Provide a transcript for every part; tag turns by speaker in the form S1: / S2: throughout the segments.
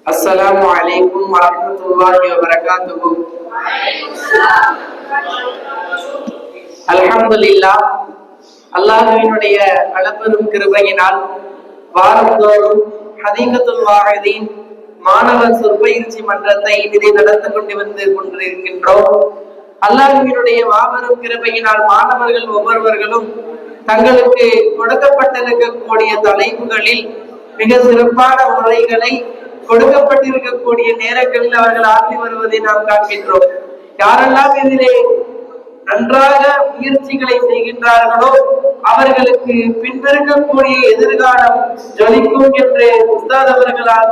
S1: அஸ்ஸலாமு அலைக்கும் வரஹ்மத்துல்லாஹி வபரகாத்துஹு. அல்ஹம்துலில்லாஹ், அல்லாஹ்வினுடைய அளப்பெரும் கிருபையினால் வாரந்தோறும் ஹதீகத்துல் வாஹிதீன் மாணவர் சொற்பயிற்சி மன்றத்தை இதை நடந்து கொண்டிருக்கின்றோம். அல்லாஹ்வினுடைய மாபெரும் கிருபையினால் மாணவர்கள் ஒவ்வொருவர்களும் தங்களுக்கு கொடுக்கப்பட்டிருக்கக்கூடிய தலைப்புகளில் மிக சிறப்பான முறைகளை கொடுக்கப்பட்டிருக்கக்கூடிய நேரங்களில் அவர்கள் ஆற்றி வருவதை நாம் காண்கின்றோம். யாரெல்லாம் இதிலே நன்றாக முயற்சிகளை செய்கின்றார்களோ அவர்களுக்கு பின்னிருக்கக்கூடிய எதிர்காலம் ஜொலிக்கும் என்று உஸ்தாத் அவர்களால்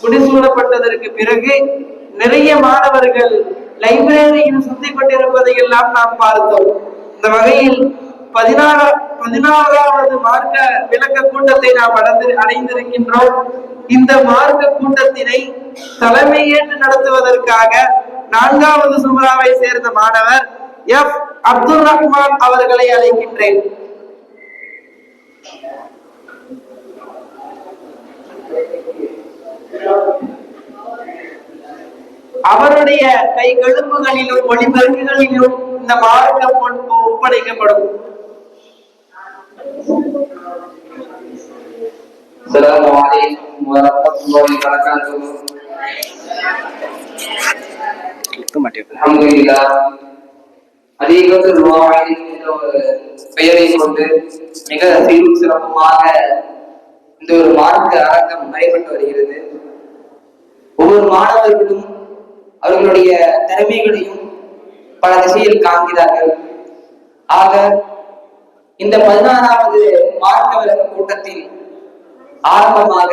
S1: முடிசூடப்பட்டதற்கு பிறகு நிறைய மாணவர்கள் லைப்ரரியில் சுத்தி கொண்டிருப்பதை எல்லாம் நாம் பார்த்தோம். இந்த வகையில் 16வது மார்க்க விளக்க கூட்டத்தை நாம் அடைந்திருக்கின்றோம். இந்த மார்க்க கூட்டத்தினை தலைமையேற்று நடத்துவதற்காக 4வது சுமராவை சேர்ந்த மாணவர் எஃப் அப்துல் ரஹ்மான் அவர்களை அழைக்கின்றேன். அவருடைய கை கழுப்புகளிலும் ஒளிபெருக்குகளிலும் இந்த மார்க்கம் ஒப்படைக்கப்படும்.
S2: அஸ்ஸலாமு அலைக்கும் வரஹ்மத்துல்லாஹி வபரகாத்துஹு. அல்ஹம்துலில்லாஹ், ஹதீகத்துல் வாஹிதீன் என்ற ஒரு பெயரை கொண்டு மிக சீரும் சிறப்புமாக இந்த ஒரு மார்க்க அரங்கம் நடைபெற்று வருகிறது. ஒவ்வொரு மாணவர்களும் அவர்களுடைய திறமைகளையும் பல திசையில் காண்கிறார்கள். ஆக இந்த 16வது மார்க்க விளக்க கூட்டத்தில் ஆரம்பமாக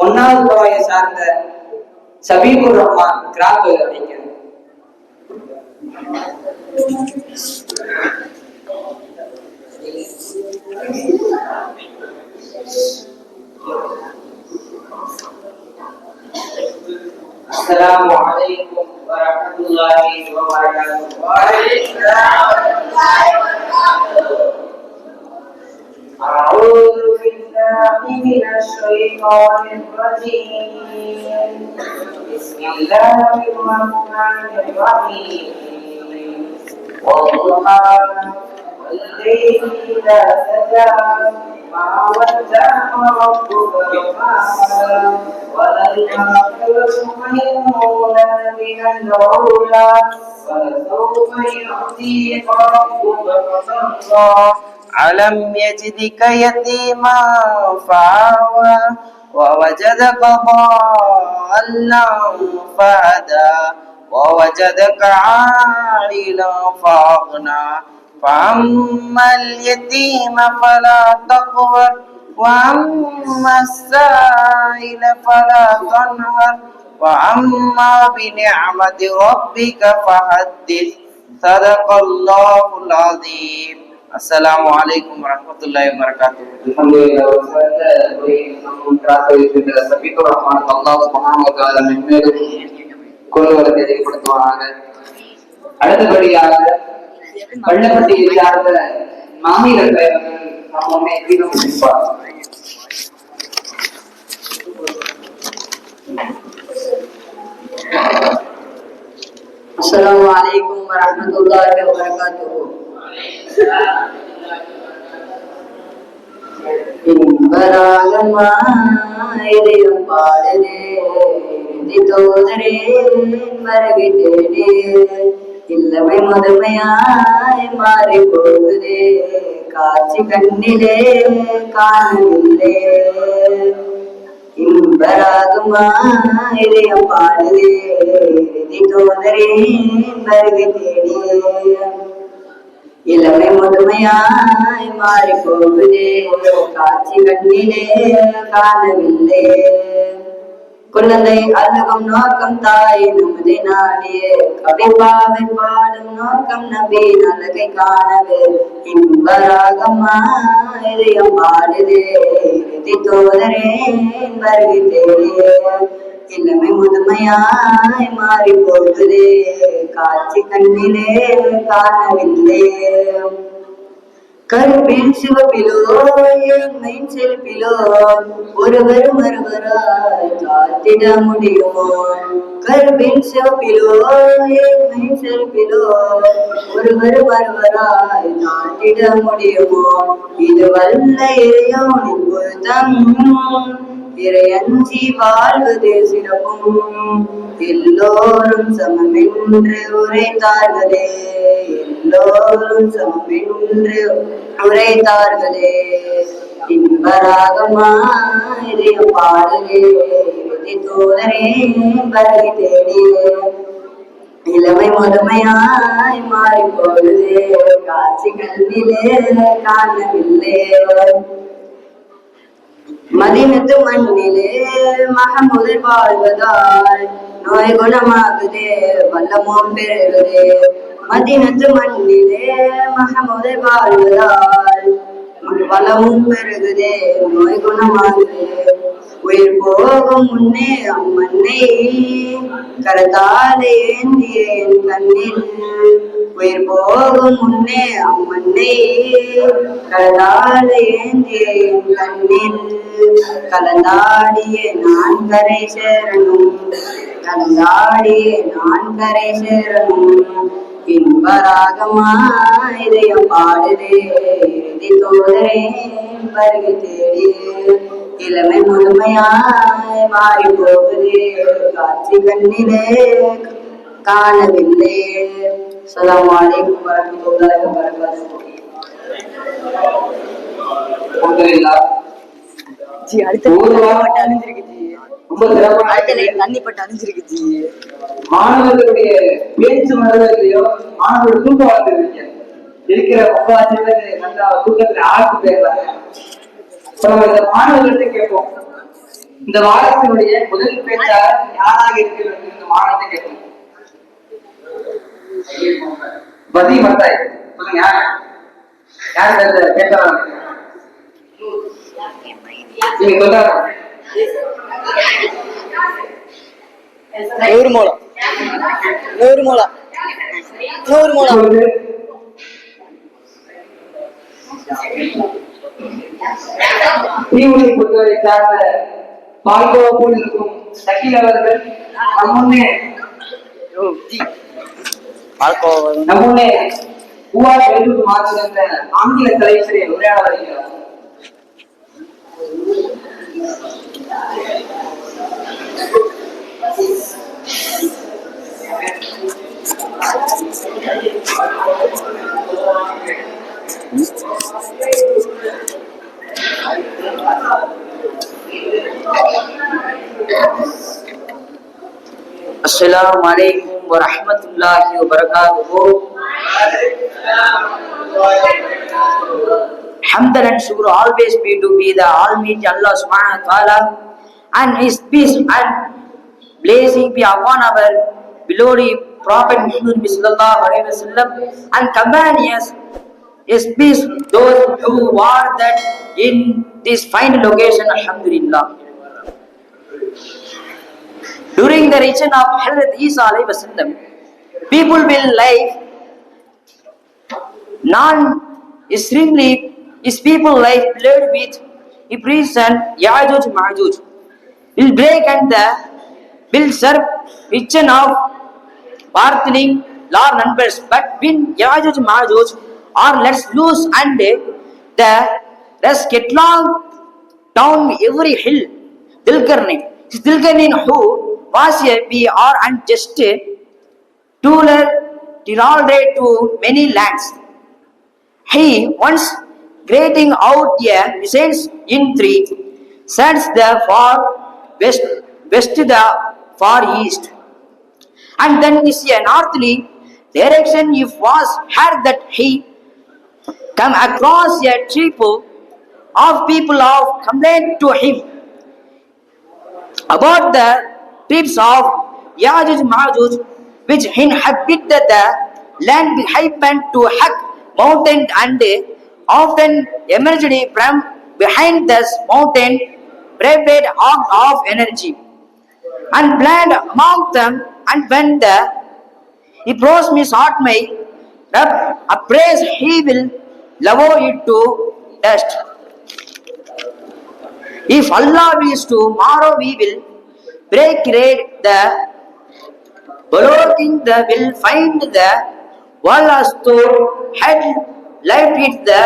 S2: 1வது துறையை சார்ந்த சபீபுர் ரஹ்மான் கிராத் அழைக்கிறார். அஸ்ஸலாமு அலைக்கும் வரஹ்மத்துல்லாஹி வபரகாத்துஹு. أعوذ بالله من الشيطان الرجيم. بسم الله الرحمن الرحيم. والضحى والليل إذا سجى ما ودعك ربك وما قلى وللآخرة خير لك من الأولى ولسوف يعطيك ربك فترضى. ألم يجدك يتيما فآوى ووجدك ضالا فهدى ووجدك عائلا فأغنى فأما اليتيم فلا تقهر وأما السائل فلا تنهر وأما بنعمة ربك فحدث. صدق الله العظيم. السلام عليكم ورحمة الله وبركاته.
S3: அல்ஹம்துலில்லாஹ், சபீபுர் ரஹ்மான் அல்லாஹ் சுப்ஹானஹு வ தஆலா மேலும் கொள்வதை ஏற்படுத்துவாங்க. அடுத்தபடியாக பள்ளப்பட்டியை சார்ந்த மாநில தலைவர்கள் நம்மை தீர்வு முடிப்பார்.
S4: அஸ்ஸலாமு அலைக்கும் வரஹ்மத்துல்லாஹி வபரகாத்துஹு. இன்பராகமாயிரம் பாடுதே தோதரே மருகி தேடே இல்லமை முதுமையாய் மாறி போகுதே காட்சி கண்ணிலே காணவில்லை. இன்பராகமாயிரம் பாடுதே தோதரே மருகி தேடே இளமை முதுமையாய் மாறி போகுதே காட்சி கண்ணிலே காணவில்லை. குழந்தை அழுகும் நோக்கம் தாய் நமது நாடியே கவிப்பாவை பாடும் நோக்கம் நபி அழகை காணவே இன்பராகமாயிரம் பாடுதே தோதரே வருகை தேடியே இளமை முதுமையாய் மாறி போகுதே காட்சி கண்ணிலே காணவில்லை. கருப்பில் சிவப்பிலோ என் செல்பிலோ ஒருவரும் ஒருவராய் காத்திட முடியுமோ? கருப்பில் சிவப்பிலோ என் செல்பிலோ ஒருவரும் ஒருவராய் காத்திட முடியுமோ? இது வல்ல இறையோனின் பொருத்தம், இறையஞ்சி வாழ்வதே சிறப்பும். எல்லோரும் சமமென்று உரைத்தார்களே, எல்லோரும் சமமென்று உரைத்தார்களே. இன்பராகமாய் இதயம் பாடுதே, இறுதி தோழரே வருகை தேடியே. இளமை முதுமையாய் மாறி போகுதே, காட்சி கண்ணிலே காணவில்லை. மதினத்து மண்ணிலே மகமுதல் வாழ்வதால் நோய் குணமாகுதே, வல்லமும் பெறுகிறே. மதினத்து மண்ணிலே மகமுதல் வாழ்வதால் வளமும் பெருகுதே, நோய் குணமாகுதே. உயிர் போகும் முன்னே அம்மண்ணை கரத்தாலே ஏந்திய என் கண்ணில், உயிர் போகும் முன்னே அம்மண்ணை கரத்தாலே ஏந்திய என் கண்ணில். கலந்தாடிய நான் கரை சேரணும், கலந்தாடிய நான் கரை சேரணும். இன்பராகமாய் இதயம் பாடுதே, இறுதி தோழரே வருகை தேடியே. இளமை முழுமையாய் மாறி போகுதே, காட்சி கண்ணிலே காணவில்லை. அஸ்ஸலாமு அலைக்கும் வரஹ்மத்துல்லாஹி வபரகாத்துஹு.
S3: மாணவர்களுடைய பேச்சு மனதிலையோ மாணவர்கள் தூக்க வாழ்ந்துருக்கீங்க இருக்கிற முக்காட்சி நல்லா தூக்கத்துல ஆழ்த்து போயிடுறாங்க. இப்ப நம்ம இந்த மாணவர்கள்ட்ட கேட்போம், இந்த வாரத்தினுடைய முதல் பேச்சாளர் யாராக இருக்கிறது? இந்த மாணவத்தை கேட்போம். பதி மத்தாய் சொல்லுங்க, யார் யார் இந்த பேச்சாளர்? நீங்க சொல்றாங்க.
S4: நூறு மூலம் நூறு மூலம் நூறு மூலம்
S3: தீவுகளை பொறுத்தவரை சார்ந்த பால்கோவா போல் இருக்கும் சகில் அவர்கள் நம்முன்னே பூவார் எழுத்து மாற்றுகின்ற ஆங்கில தலைவரை உரையாட வருகிறார்.
S5: Assalamu alaikum wa rahmatullahi wa barakatuhu. Hamdan and shukr always be to be the Almighty Allah subhanahu wa ta'ala, and His peace and blessing be upon our beloved Prophet Muhammad sallallahu alaihi wasallam and companions. His peace those who are that in this fine location. Alhamdulillah. During the region of Hazrat Isa alayhi wasallam, people will live non-extremely is people life played with Iblis and Yajuj Majuj will break and the will serve region of Parthian large numbers, but when Yajuj Majuj are let loose and the rest get long down every hill. Dilkarnain who was a PR and just ruler deralded to many lands. He once grading out a message in 3 sends the far west to the far east, and then is a northerly direction. If was heard that he come across a tribe of people of complaint to him about the tribes of Yajuj Majuj which inhabited the land happened to hug mountain and often emerged from behind this mountain prepared arm of energy and planned among them, and when he approached me sought my appraise, he will level it to dust. If Allah wills, tomorrow we will break the blocking the will find the wall as to had left it the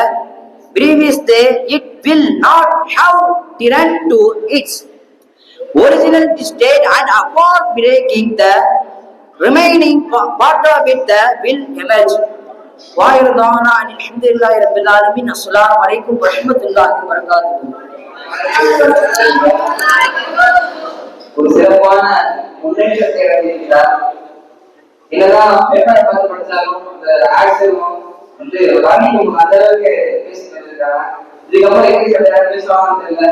S5: previous day, it will not have returned to its original state, and upon breaking the remaining part of it the will emerge. வாயிரதானா அல்ஹம்துலில்லாஹி ரப்பில் ஆலமீன். அஸ்ஸலாமு அலைக்கும் வரஹ்மத்துல்லாஹி வபரகாத்துஹு.
S3: ஒரு சிறப்பான முன்னேற்றத்தை அடைந்திருக்கிறார். என்னதான் பேப்பரை பார்த்து படிச்சாலும் இந்த ஆக்சிடென்ட் வந்து வர்ணிக்கும் அந்த அளவுக்கு பேசிட்டு இருக்காங்க. இதுக்கப்புறம் எப்படி சொல்ல பேசுவாங்கன்னு தெரியல.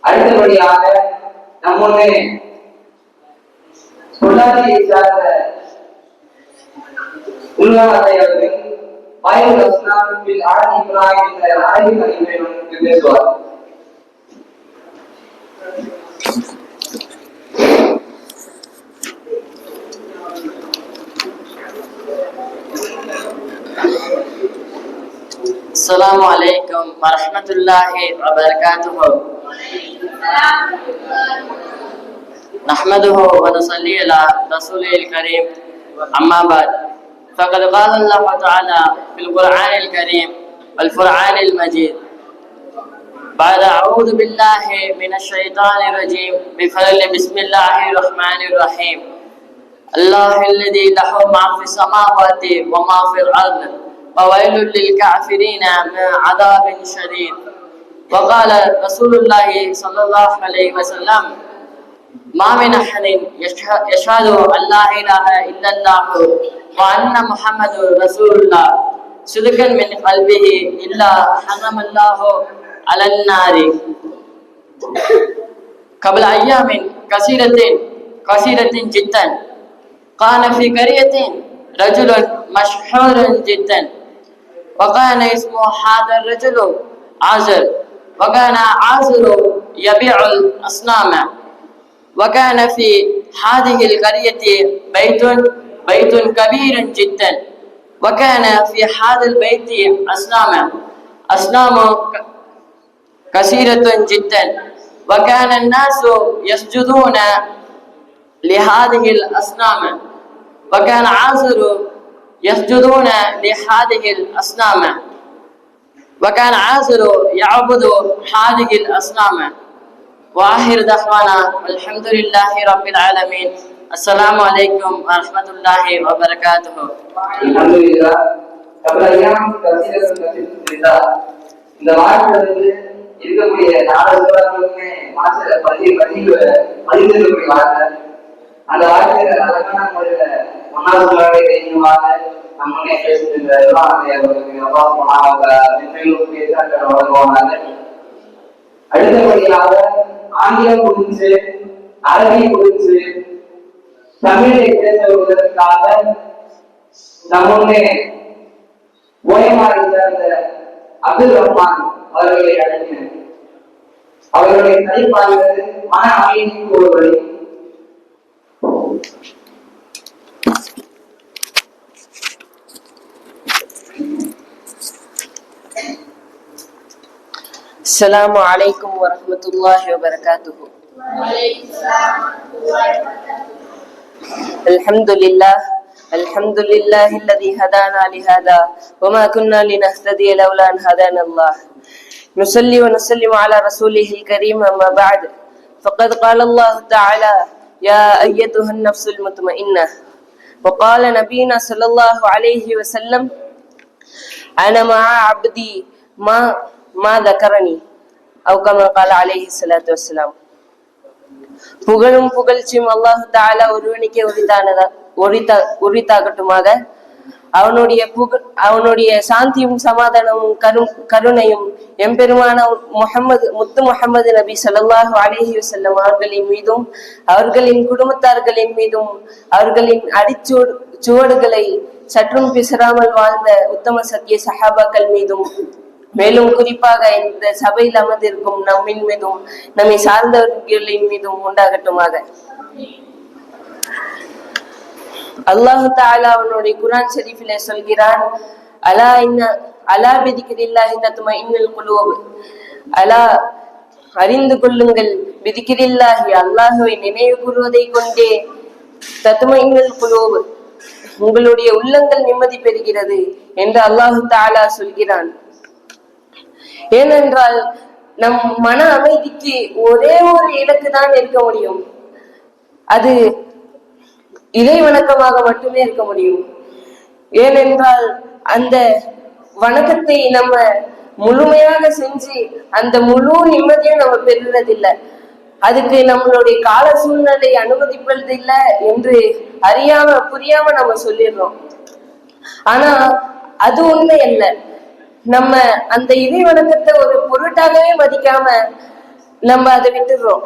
S3: அடுத்தபடியாக நம்முடைய பொள்ளாச்சியை சார்ந்த உள்வாரத்தை அவர்கள் பைபிள் வசனத்தில் ஆதி இப்ராஹிம் என்ற அரபி கவிஞரை பேசுவார்.
S6: السلام عليكم ورحمة الله وبركاته. نحمده ونصلي على رسوله الكريم. أما بعد، فقد قال الله تعالى في القرآن الكريم والفرقان المجيد بعد أعوذ بالله من الشيطان الرجيم بفضل بسم الله الرحمن الرحيم. الله الذي له ما في السماوات وما في الأرض وويل للكافرين من عذاب شديد. وقال رسول الله صلى الله عليه وسلم ما من أحد يشهد أن لا إله إلا الله وأن محمد رسول الله صدقا من قلبه إلا حرم الله على النار. قبل أيام كثيرة جدا كان في قرية رجل مشهور جدا، وكان اسم هذا الرجل عازر، وكان عازر يبيع الأصنام. وكان في هذه القرية بيت كبير جدا، وكان في هذا البيت أصنام كثيرة جدا، وكان الناس يسجدون لهذه الأصنام، وكان عازر يسجدون لهذه الأصنام، وكان عازر يعبد هذه الأصنام. وآخر دعوانا الحمد لله رب العالمين. السلام عليكم ورحمة الله وبركاته.
S3: அல்ஹம்துலில்லாஹ். கபலையாம் கசிரா இந்த வார்த்தை இருக்கக்கூடிய நாலு சூறாக்களுமே மாசத்துல பதிந்திருக்கக்கூடிய வார்த்தை. அந்த வார்த்தையில அழகான முறையில ஒன்னாவது சூறாவை தெரியுவாங்க. நம்மளே பேசுகின்ற எல்லாம் வளருவாங்க. அடுத்தபடியாக ஆங்கிலம் புரிஞ்சு அரபி புரிஞ்சு தமிழை பேச வருவதற்காக நம்முடைய ஓயமாரை சேர்ந்த அப்துல் ரஹ்மான் அவர்களை அழைக்கிறேன். அவர்களுடைய தலைப்பாடுவது மன அமைதிக்கு ஒரு வழி.
S6: السلام عليكم ورحمة الله وبركاته. الحمد لله الذي هدانا لهذا وما كنا لنهتدي لولا أن هدانا الله. نصلي ونسلم على رسوله الكريم. أما بعد، فقد قال الله تعالى يا أيتها النفس المطمئنة. وقال نبينا صلى الله عليه وسلم أنا مع عبدي ما ذكرني أو كما قال عليه الصلاة والسلام. புகழும் புகழ்ச்சியும் அல்லாஹ் தஆலா ஒருவனுக்கே உரித்தாகட்டுமாக. அவனுடைய சாந்தியும் சமாதானமும் கருணையும் எம்பெருமான முத்து முஹம்மது நபி ஸல்லல்லாஹு அலைஹி வஸல்லம் அவர்களின் மீதும் அவர்களின் குடும்பத்தார்களின் மீதும் அவர்களின் அடிச்சுவடுகளை சற்றும் பிசராமல் வாழ்ந்த உத்தம சத்திய சஹாபாக்கள் மீதும் மேலும் குறிப்பாக இந்த சபையில் அமர்ந்திருக்கும் நம்மின் மீதும் நம்மை சார்ந்தவர்களின் மீதும் உண்டாகட்டுமாக. அல்லாஹு தஆலா அவனுடைய குர்ஆன் ஷரீஃபிலே சொல்கிறான்
S7: அலா பிதிக்ரில்லாஹி தத்மஇன்னுல் குலூப். அலா அறிந்து கொள்ளுங்கள், பிதிக்ரில்லாஹி அல்லாஹ்வை நினைவு கூறுவதை கொண்டே தத்மஇன்னுல் குலூப் உங்களுடைய உள்ளங்கள் நிம்மதி பெறுகிறது என்று அல்லாஹு தஆலா சொல்கிறான். ஏனென்றால் நம் மன அமைதிக்கு ஒரே ஒரு இலக்கு தான் இருக்க முடியும், அது இறை வணக்கமாக மட்டுமே இருக்க முடியும். ஏனென்றால் அந்த வணக்கத்தை நம்ம முழுமையாக செஞ்சு அந்த முழு நிம்மதியும் நம்ம பெறுறதில்லை. அதுக்கு நம்மளுடைய கால சூழ்நிலை அனுமதிப்பதில்லை என்று அறியாம புரியாம நம்ம சொல்லிடுறோம். ஆனா அது உண்மை அல்ல. நம்ம அந்த இறை வணக்கத்தை ஒரு பொருட்டாகவே மதிக்காம நம்ம அதை விட்டுடுறோம்.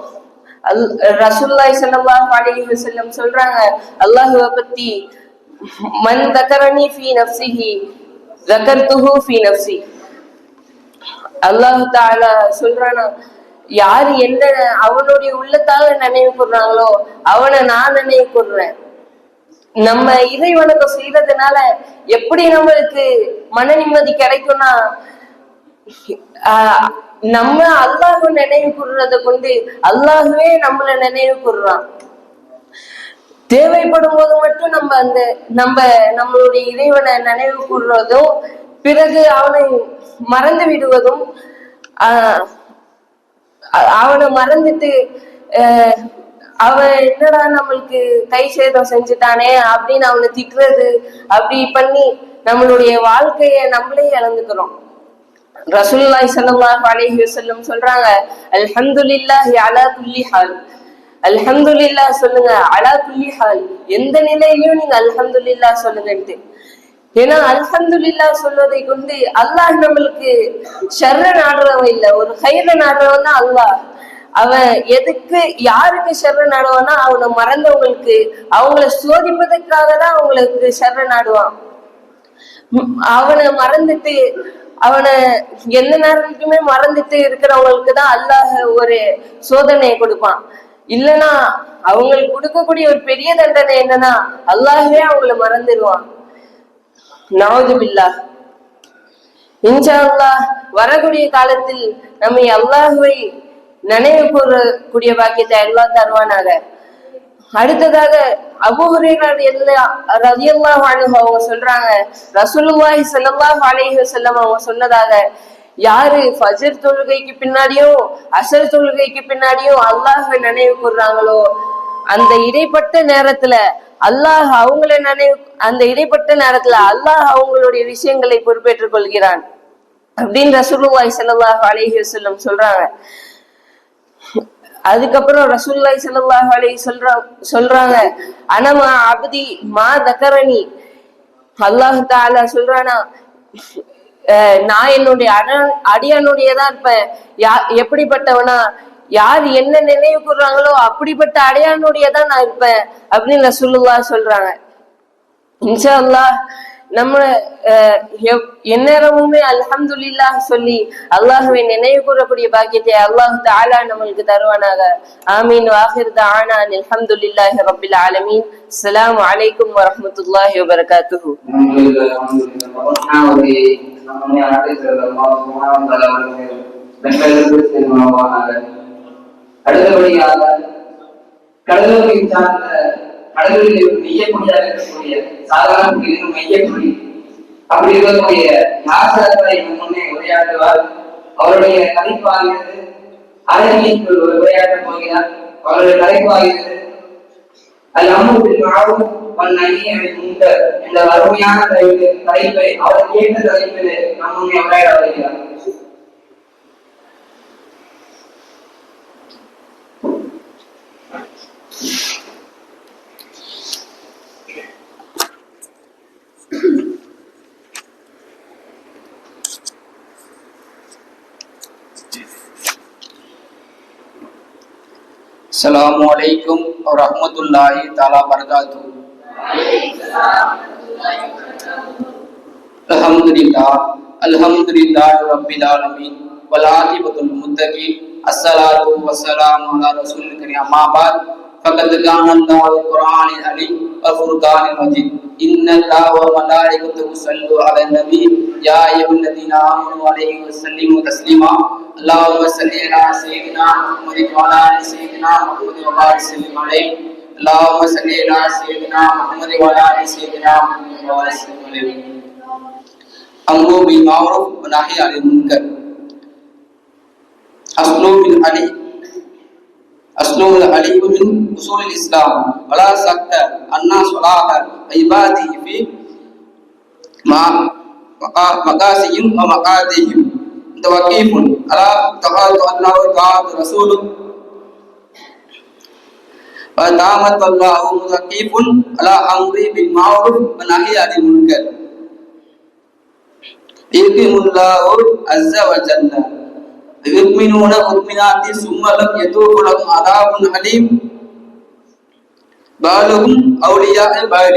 S7: ரசூலுல்லாஹி ஸல்லல்லாஹு அலைஹி வஸல்லம் சொல்றாங்க, அல்லாஹ்வை பத்தி, மன் தக்கரனி ஃபீ நஃப்ஸிஹி தக்கர்துஹு ஃபீ நஃப்ஸி. அல்லாஹ் தஆலா சொல்றானா, யாரு என்ன அவனுடைய உள்ளத்தால நினைவு கூறுறாங்களோ அவனை நான் நினைவு கூறுறேன். நம்ம இறை வணக்கம் செய்யறதுனால எப்படி நம்மளுக்கு மன நிம்மதி கிடைக்கும்னா, நம்ம அல்லாஹ் நினைவு கூறுறத கொண்டு அல்லாஹ்வே நம்மளை நினைவு கூறுறான். தேவைப்படும் போது மட்டும் நம்மளுடைய இறைவனை நினைவு கூறுறதும் பிறகு அவனை மறந்து விடுவதும், அவனை மறந்துட்டு அவன் என்னடா நம்மளுக்கு கை சேதம் செஞ்சுட்டானே அப்படின்னு அவனை திட்டுறது, அப்படி பண்ணி நம்மளுடைய வாழ்க்கைய நம்மளே இழந்துக்கிறோம். ரசூலுல்லாஹி ஸல்லல்லாஹு அலைஹி வஸல்லம் சொல்றாங்க, அல்ஹம்துலில்லாஹி அலா குல்லி ஹால். அல்ஹம்துலில்லாஹ் சொல்லுங்க, அலா குல்லி ஹால், எந்த நிலையிலயும் நீங்க அல்ஹம்துலில்லாஹ் சொல்லுங்கன்ட்டு. ஏன்னா அல்ஹம்துலில்லாஹ் சொல்வதை கொண்டு அல்லாஹ் நம்மளுக்கு ஷர்ர நாடுறவன் இல்லை, ஒரு ஹைர நாடுறவன் தான் அல்லாஹ். அவன் எதுக்கு யாருக்கு ஷர்ர நாடுவான்னா, அவனை மறந்தவங்களுக்கு, அவங்கள சோதிப்பதற்காக தான் அவங்களுக்கு ஷர்ர நாடுவான். அவனை மறந்துட்டு அவனை எந்த நேரத்துக்குமே மறந்துட்டு இருக்கிறவங்களுக்கு தான் அல்லாஹ் ஒரு சோதனையை கொடுப்பான். இல்லைன்னா அவங்களுக்கு கொடுக்கக்கூடிய ஒரு பெரிய தண்டனை என்னன்னா, அல்லாஹ்வே அவங்கள மறந்துடுவான். நஅூது பில்லாஹ். இன்ஷா அல்லாஹ் வரக்கூடிய காலத்தில் நம்மை அல்லாஹ்வை நினைவு கூறக்கூடிய பாக்கியத்தை அல்லாஹ் தருவானாக. அடுத்ததாக அபூ ஹுரைரா ரலியல்லாஹு அன்ஹு அவங்க சொல்றாங்க, ரசூலுல்லாஹி ஸல்லல்லாஹு அலைஹி வஸல்லம் அவங்க சொன்னதாக, யாரு ஃபஜ்ர் தொழுகைக்கு பின்னாடியும் அஸர் தொழுகைக்கு பின்னாடியும் அல்லாஹ்வை நினைவு கூறுறாங்களோ, அந்த இடைப்பட்ட நேரத்துல அல்லாஹ் அந்த இடைப்பட்ட நேரத்துல அல்லாஹ் அவங்களுடைய விஷயங்களை பொறுப்பேற்றுக் கொள்கிறான் அப்படின்னு ரசூலுல்லாஹி ஸல்லல்லாஹு அலைஹி வஸல்லம் சொல்றாங்க. அதுக்கப்புறம் ரசூலுல்லாஹி ஸல்லல்லாஹு அலைஹி சொல்றாங்க, அனமா அப்தி மா தக்கரனி. அல்லாஹ் தஆலா சொல்றானா, நான் என்னுடைய அடியானுடையதான் இருப்பேன். எப்படிப்பட்டவனா, யார் என்ன நினைவு கூறுறாங்களோ அப்படிப்பட்ட அடியானுடையதான் நான் இருப்பேன் அப்படின்னு ரசூலுல்லாஹ் சொல்றாங்க. இன்ஷா அல்லாஹ் நம்ம எந்நேரமுமே அல்ஹம்துலில்லாஹ் சொல்லி அல்லாஹ்வை நினைவு கூறக்கூடிய பாக்கியத்தை அல்லாஹ் தஆலா நம்மளுக்கு தருவானாக. ஆமீன். வாஹிர் தஆனா அல்ஹம்துலில்லாஹி ரப்பில் ஆலமீன். அஸ்ஸலாமு அலைக்கும் வரஹ்மத்துல்லாஹி வபரகாத்துஹு.
S3: அடுத்தபடியாக கடலூரை சார்ந்த கடலில் மெய்யக்கூடியாக இருக்கக்கூடிய சாதாரண மெய்யக்குடி அப்படி இருக்கக்கூடிய நாசரை முன்னே உரையாற்றுவார். அவருடைய தலைப்பாகிறது அரங்கில் உரையாற்றப் போகிறார். அவருடைய தலைப்பாகிறது என்ற அருமையான தலைப்பை அவர் கேட்ட தலைப்பில் நம் முன்னே உரையாட வருகிறார்.
S8: அஸ்ஸலாமு அலைக்கும் வரஹ்மத்துல்லாஹி தஆலா பரகாத்துஹு. அல்ஹம்துலில்லாஹி ரப்பில் ஆலமீன் வல் ஆகிபத்துல் முத்தகீன். அஸ்ஸலாத்து வஸ்ஸலாமு அலா ரசூலில் கரீம். அம்மா பாத். فقد كان الله القرآن العليم والفرقان المجيد إن الله وملائكته يصلون على النبي يا أيها الذين آمنوا عليه وسلموا تسليما اللهم صل على سيدنا محمد وعلى آل سيدنا محمد وبارك وسلم عليه اللهم صل على سيدنا محمد وعلى آل سيدنا محمد وبارك وسلم عليه أمر بالمعروف ونهي عن المنكر أصل العلي من أصول الإسلام ولا شك أن صلاة عباده في مقاصدهم ومقاصدهم توقيف على طاعة الله وطاعة رسوله وطاعة الله متوقف على أمر بالمعروف ونهي عن المنكر يقيم الله عز وجل يؤمنون مؤمنات ثم لم يتوبوا لهم عذاب أليم بعضهم أولياء بعض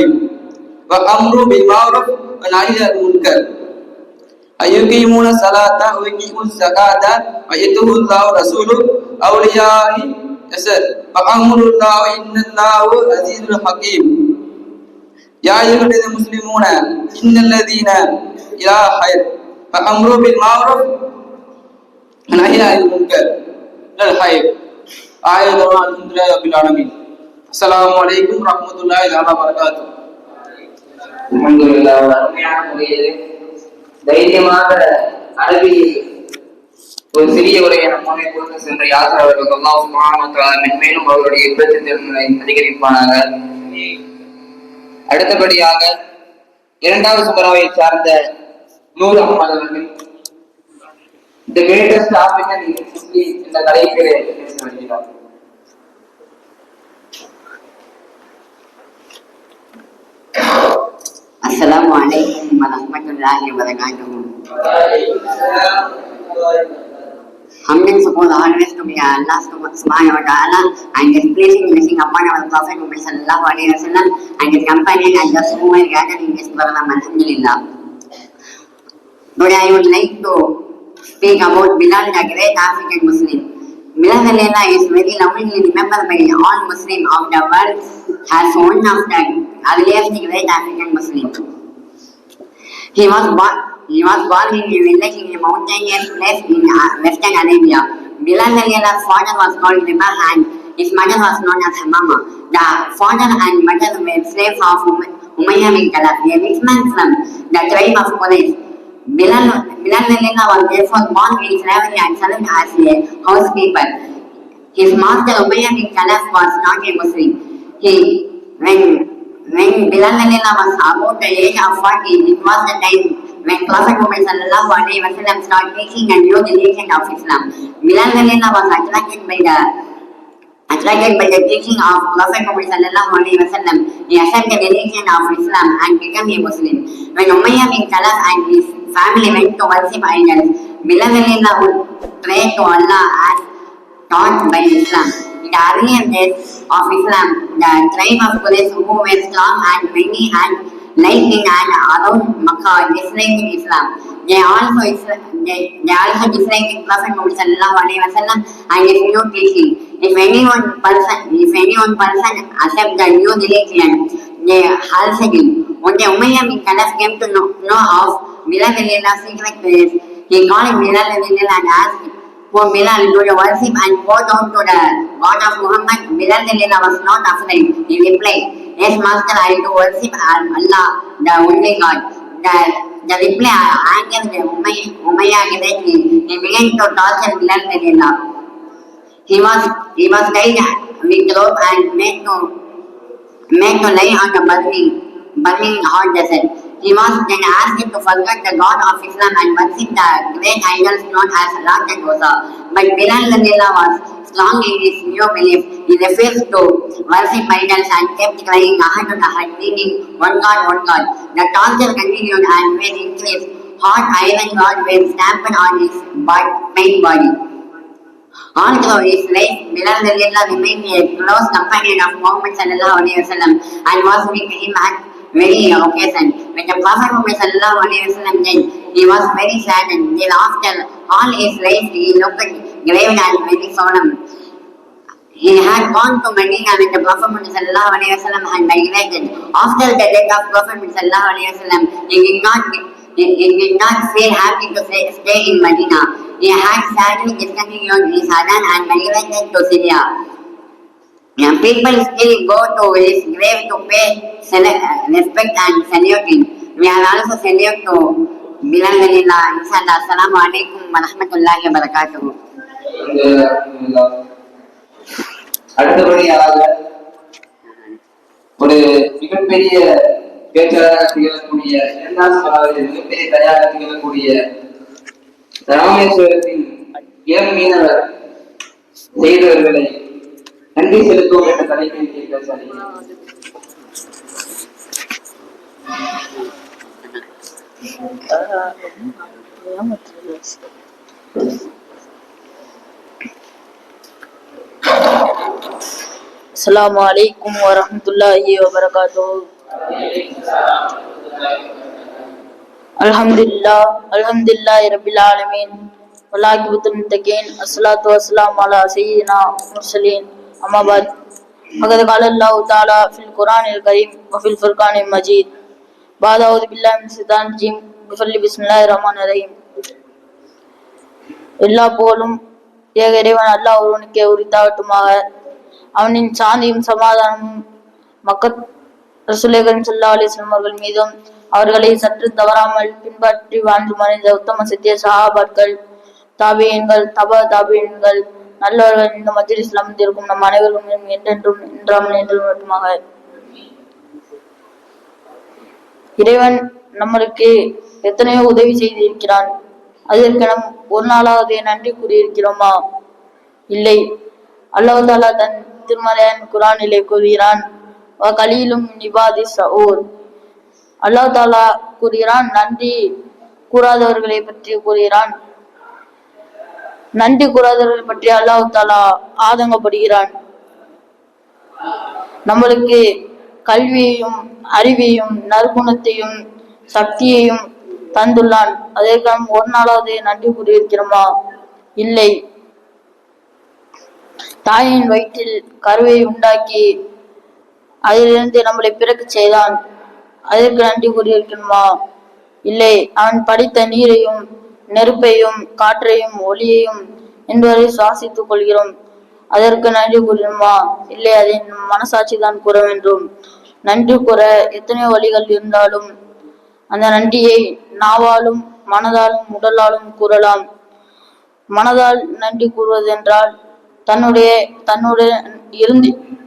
S8: وأمر بالمعروف ونهي عن المنكر أيقيمون الصلاة ويؤتون الزكاة ويؤتون الله ورسوله أولياء يسر وأمر الله إن الله عزيز حكيم يا أيها الذين المسلمون إن الذين إلى خير فأمر بالمعروف ونهي عن المنكر للخير آية الحمد لله رب العالمين السلام عليكم ورحمة الله وبركاته
S2: அல்ஹம்துலில்லாஹ். ஒரு அருமையான முறையில் தைரியமாக அரபியில் ஒரு சிறிய உரையை நம்மை கொண்டு சென்ற யாசர் அவர்கள் அல்லாஹ் சுப்ஹானஹு வ தஆலா மென்மேலும் அவருடைய இன்பத்தை திறனை அதிகரிப்பானாக. அடுத்தபடியாக இரண்டாவது சுமராவை சார்ந்த நூர் அஹ்மத் அவர்கள் The greatest African in history இந்த தலைப்பிலே பேச வருகிறார்.
S5: Assalamu alaikum warahmatullahi wabarakatuh. Humble suppose always to be Allah subhanahu wa ta'ala and His blessing blessing upon our Prophet Muhammad sallallahu alaihi wasallam and his companion and those who were gathered in this program. Alhamdulillah. Today I would like to speak about Bilal, the great African Muslim. Bilal is very lovingly remembered by all Muslims of the world as one of the earliest great African Muslims. He was born in a village in a mountainous place in Western Arabia. Bilal's father was called Ribah and his mother was known as Hamama. The father and mother were slaves of Umayyah bin Khalaf, a rich man from the tribe of Quraysh. Bilal was therefore born in slavery and served as a housekeeper. His master Umayyah bin Khalaf was not a Muslim. When Bilal was about the age of 40, it was the time when Prophet Muhammad sallallahu alaihi wasallam started teaching a new religion of Islam. Bilal was attracted by the teaching of Prophet Muhammad sallallahu alaihi wasallam. He accepted the religion of Islam and became a Muslim. When Umayyah bin Khalaf and his family went to worship idols, Bilal would pray to Allah as taught by Islam. In the earlier days of Islam, the tribe of Quraysh who were strong and many and lived in and around Makkah disliked Islam. They also disliked Prophet Muhammad sallallahu alaihi wasallam and his new teaching. If any one person accept the new religion, they halted him. When the Umayyah bin Khalaf came to know of Bilal's secret place, he called Bilal and asked for Bilal to worship and bow down to the God of Muhammad. Bilal was not afraid. He replied, "Yes, Master, I do worship Allah, the only God." The reply angered Umayyah greatly. He began to torture Bilal. He was tied with rope and made to lie on the burning hot desert. He was then asked to forget the God of Islam and worship the great idols known as Lat and Uzza. But Bilal was strong in his new belief. He refused to worship idols and kept crying ahad, meaning one God, one God. The torture continued and when increased, hot iron rods were stamped on his main body. All through his life, Bilal remained a close companion of Muhammad sallallahu alaihi wasallam and was with him at many occasions. When the Prophet Muhammad sallallahu alaihi wasallam died, he was very sad and then after all his life he looked grave and very solemn.
S9: he had gone to Medina when the Prophet Muhammad sallallahu alaihi wasallam had migrated. After the death of Prophet Muhammad sallallahu alaihi wasallam, he did not feel happy to stay in Medina. He had sadly discontinued his adhan and migrated to Syria. People still go to his grave to pay respect and saluting. We are also salute to Bilal Galila. Inshallah. Assalamu alaikum wa rahmatullahi wa barakatuh.
S2: அடுத்தபடியாக ஒரு மிகப்பெரிய பேச்சாளராக திகழக்கூடிய மிகப்பெரிய தயாராக திகழக்கூடிய ராமேஸ்வரத்தின் இளம் மீனவர் செய்தவர்களை நன்றி செலுத்துவோம் என்ற தலைப்பில் கேட்க
S10: Assalamu alaikum wa rahmatullahi wa barakatuh. Alhamdulillah rabbil alamin. Walakibatul muttaqin. Assalatu wassalamu ala sayyidina mursalin. Amma ba'd. Faqad qala Allah ta'ala fil Qur'anil Karim wa fil Furqanil Majid. Ba'da a'udhu billahi minash shaitanir rajim. Bismillahir rahmanir rahim. எல்லா போலும் ஏக இறைவன் அல்லாஹ் ஒருவனுக்கே உரித்தாகட்டுமாக. அவனின் சாந்தியும் சமாதானமும் மக்கத் ரசூலுல்லாஹி ஸல்லல்லாஹு அலைஹி வஸல்லம் அவர்கள் மீதும் அவர்களை சற்று தவறாமல் பின்பற்றி வாழ்ந்து மறைந்த உத்தம சத்திய சஹாபாக்கள், தாபியீன்கள், தாபியீன்கள் நல்லவர்கள் இந்த மஜ்லிஸில் அமர்ந்திருக்கும் நம் அனைவரும் என்றென்றும் இன்றாமல் என்றும் மட்டுமாக. இறைவன் நம்மளுக்கு எத்தனையோ உதவி செய்திருக்கிறான். அதற்கு நம் ஒரு நாளாவது நன்றி கூறியிருக்கிறோமா? இல்லை. அல்லாஹ் தஆலா தன் திருமறையான குர்ஆனிலே கூறுகிறான், கலீலும் இபாதி ஷகூர். அல்லாஹ் தஆலா கூறுகிறான், நன்றி கூறாதவர்களை பற்றி கூறுகிறான். நன்றி கூறாதவர்களை பற்றி அல்லாஹ் தஆலா ஆதங்கப்படுகிறான். நம்மளுக்கு கல்வியையும் அறிவையும் நற்குணத்தையும் சக்தியையும் தந்துள்ளான். அதற்கு நாம் ஒரு நாளாவது நன்றி கூறியிருக்கிறோமா? இல்லை. தாயின் வயிற்றில் கருவை உண்டாக்கி அதிலிருந்து நம்மளை பிறக்க செய்தான். அதற்கு நன்றி கூறியிருக்கணுமா? இல்லை. அவன் படித்த நீரையும் நெருப்பையும் காற்றையும் ஒளியையும் என்பதை சுவாசித்துக் கொள்கிறோம். அதற்கு நன்றி கூறணுமா? இல்லை. அதை மனசாட்சி தான் கூற வேண்டும். நன்றி கூற எத்தனையோ வழிகள் இருந்தாலும் அந்த நன்றியை நாவாலும் மனதாலும் உடலாலும் கூறலாம். மனதால் நன்றி கூறுவதென்றால் தன்னுடன்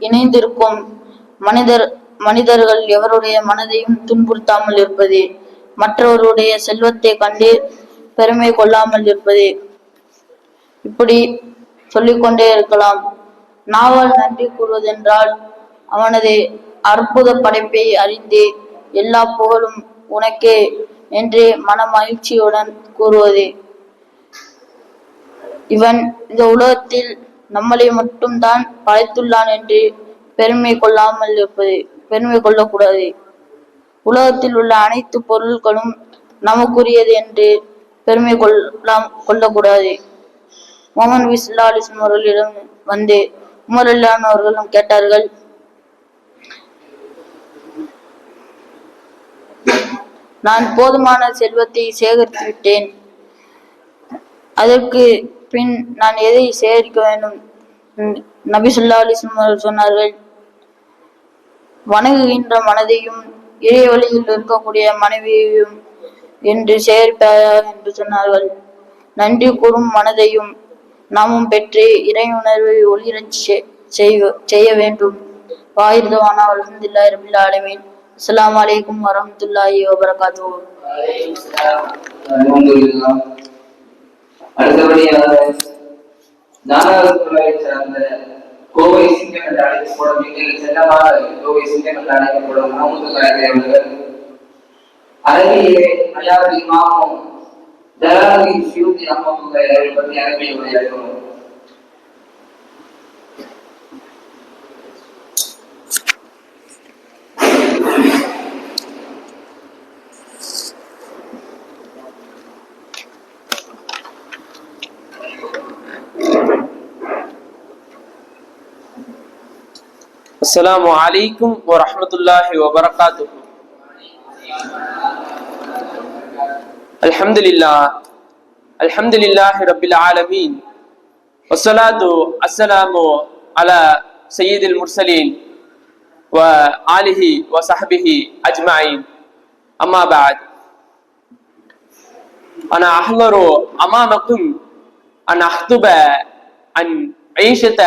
S10: இணைந்திருக்கும் மனிதர்கள் எவருடைய மனதையும் துன்புறுத்தாமல் இருப்பது, மற்றவருடைய செல்வத்தை கண்டு பெருமை கொள்ளாமல் இருப்பது, இப்படி சொல்லிக்கொண்டே இருக்கலாம். நாவால் நன்றி கூறுவதென்றால் அவனது அற்புத படைப்பை அறிந்து எல்லா புகழும் உனக்கே என்று மன மகிழ்ச்சியுடன் கூறுவது. இவன் இந்த உலகத்தில் நம்மளை மட்டும் தான் படைத்துள்ளான் என்று பெருமை கொள்ளக்கூடாது. உலகத்தில் உள்ள அனைத்து பொருட்களும் நமக்குரியது என்று பெருமை கொள்ளக்கூடாது. முஹம்மது நபி ஸல்லல்லாஹு அலைஹி வஸல்லம் அவர்களிடம் வந்து உமர் ரலியல்லாஹு அவர்களும் கேட்டார்கள், நான் போதுமான செல்வத்தை சேகரித்து விட்டேன், அதற்கு பின் நான் எதை சேகரிக்க வேண்டும்? நபி ஸல்லல்லாஹு அலைஹி வஸல்லம் அவர்கள் சொன்னார்கள், வணங்குகின்ற மனதையும் இறை வழியில் இருக்கக்கூடிய மனைவியையும் என்று சேகரிப்பாயாக என்று சொன்னார்கள். நன்றி கூறும் மனதையும் நாமும் பெற்று இறை உணர்வை ஒளிரச் செய்ய வேண்டும். வாயிர்தவானா அல்ஹம்துலில்லாஹி ரப்பில் ஆலமீன். அஸ்ஸலாமு அலைக்கும் வரஹ்மத்துல்லாஹி வபரகாத்துஹு.
S2: அடுத்தபடியாக நாலாவது சார்ந்த கோவை சிங்கம் என்று அழைக்கப்படும் எங்கள் செல்லமாக கோவை சிங்கம் என்று அழைக்கப்படும் அவர்கள் அரபியிலே அயாத் இமாமும் ஜலாலுதீன் ஷியூதி ரஹ்மத்துல்லாஹி பற்றி அரபியில் உரையாற்றுவோம்.
S11: السلام عليكم ورحمة الله وبركاته. الحمد لله رب العالمين والصلاة والسلام على سيد المرسلين وآله وصحبه أجمعين. أما بعد، أنا أحضر أمامكم أن أخطب عن عيشة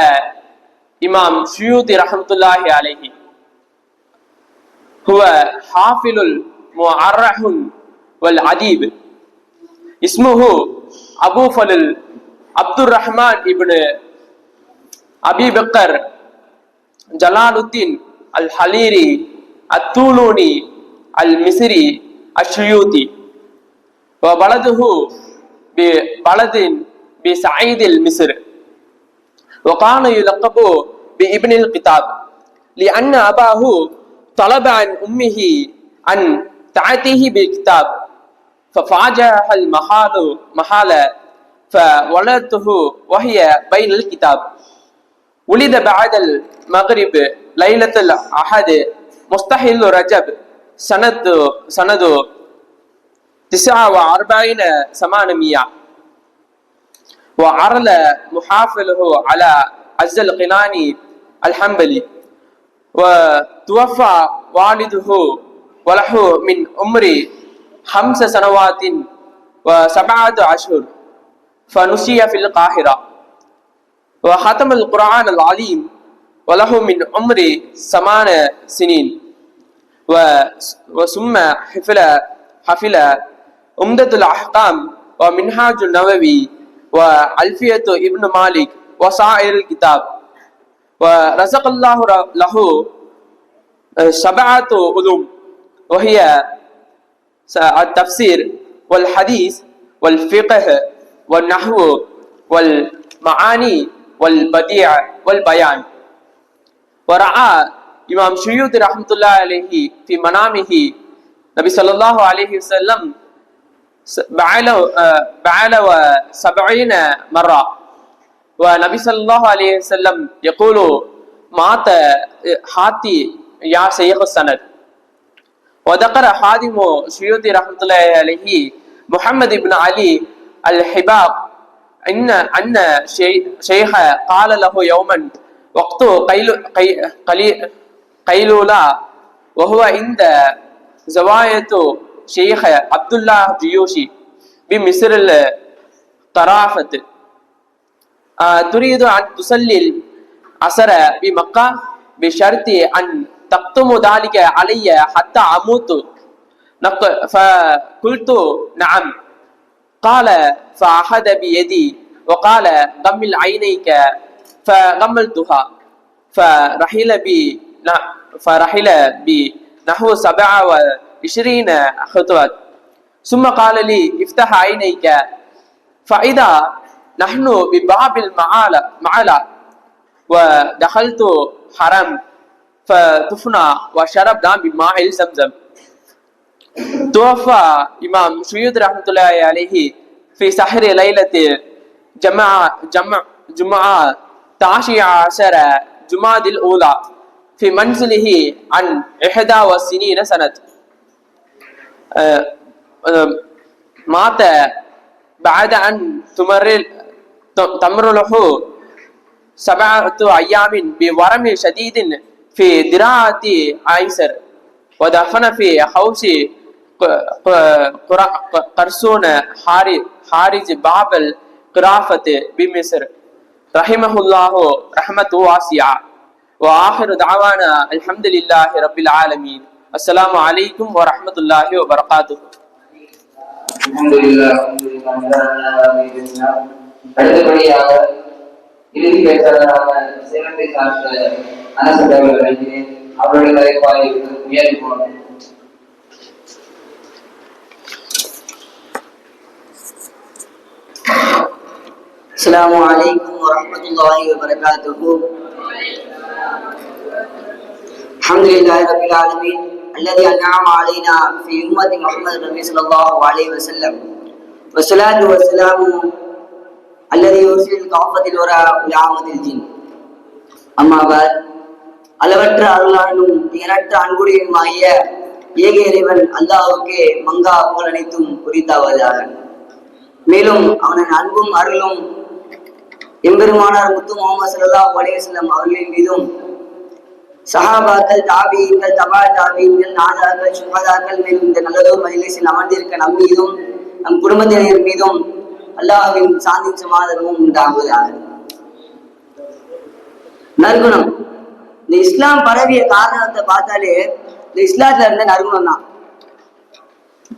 S11: إمام سيوطي رحمة الله عليه. هو حافل المؤرخ والأديب، اسمه أبو فضل عبد الرحمن ابن أبي بكر جلال الدين الحليري الطولوني المصري السيوطي، وبلده ببلد بسعيد المصر، وكان يلقب بابن الكتاب لأن أباه طلب عن أمه أن تأتيه بالكتاب ففاجأها المحال فولدته وهي بين الكتاب. ولد بعد المغرب ليلة الأحد مستحيل رجب سنة 49 وعرل محافله على عز القلاني الحنبلي. وتوفى والده وله من عمر 5 سنوات و7 أشهر، فنسي في القاهرة. وختم القرآن العظيم وله من عمر 8 سنين. وثم حفل عمدة الأحكام ومنهاج النووي وألفية ابن مالك وسائر الكتاب. ورزق الله له 7 علوم، وهي التفسير والحديث والفقه والنحو والمعاني والبديع والبيان. ورأى إمام سيوطي رحمة الله عليه في منامه نبي صلى الله عليه وسلم بعل 70 مرة، ونبي صلى الله عليه وسلم يقول مات حاتي يا شيخ السند. وذكر خادم سيوطي رحمة الله عليه محمد بن علي الحباق أن شيخ قال له يوما وقت قيلولة وهو عند زواية شيخ عبد الله جيوشي بمصر الطرافة: تريد أن تصلي العصر بمكة بشرط أن تقتم ذلك علي حتى أموت؟ فقلت نعم. قال فأخذ بيدي وقال غمل عينيك، فغملتها، فرحل بي نحو 27 خطوة، ثم قال لي افتح عينيك، فإذا نحن بباب المعلى، ودخلت حرم فطفنا وشربنا بماء زمزم. توفى إمام سيوطي رحمة الله عليه في سحر ليلة جمعة 19 جمادى الأولى في منزله عن 21 سنة. مات بعد أن تمر له 7 أيام بورم شديد في ذراعة أيسر، ودفن في حوش قرصون حارج باب القرافة بمصر رحمه الله رحمة واسعة. وآخر دعوانا الحمد لله رب العالمين. السلام عليكم ورحمة الله وبركاته.
S2: அடுத்தபடியாக இறுதி பேச்சாளராக சேலத்தை சார்ந்த அனசதேவர் அழைக்கிறேன். அவருடைய தலைப்பாய் உயர்வு போனோம்.
S5: السلام عليكم ورحمة الله وبركاته. الحمد لله رب العالمين الذي أنعم علينا في أمة محمد صلى الله عليه وسلم، والصلاة والسلام الذي يرسل كافة الورى لعامة الجن. أما بعد، அளவற்ற அருளானும் நிகரற்ற அன்புடையுமாகிய ஏக இறைவன் அல்லாஹ்வுக்கே மங்கா போல் அனைத்தும் குறித்தாவதாக. மேலும் அவனின் அன்பும் அருளும் எம்பெருமானார் முத்து முகமது ஸல்லல்லாஹு அலைஹி வஸல்லம் அவர்களின் மீதும் சஹாபாக்கள், தாபீன்கள், தபா தாபீன்கள், நாதாக்கள், சுஹதாக்கள், மேலும் இந்த நல்லதோர் மஜ்லிஸில் அமர்ந்திருக்க நம் மீதும் நம் குடும்பத்தினர் மீதும் அல்லாஹ்வின் சாந்தி சமாதானமும் உண்டாகுவதாக. நற்குணம். இந்த இஸ்லாம் பரவிய காரணத்தை பார்த்தாலே இந்த இஸ்லாத்துல இருந்த நற்குணம் தான்.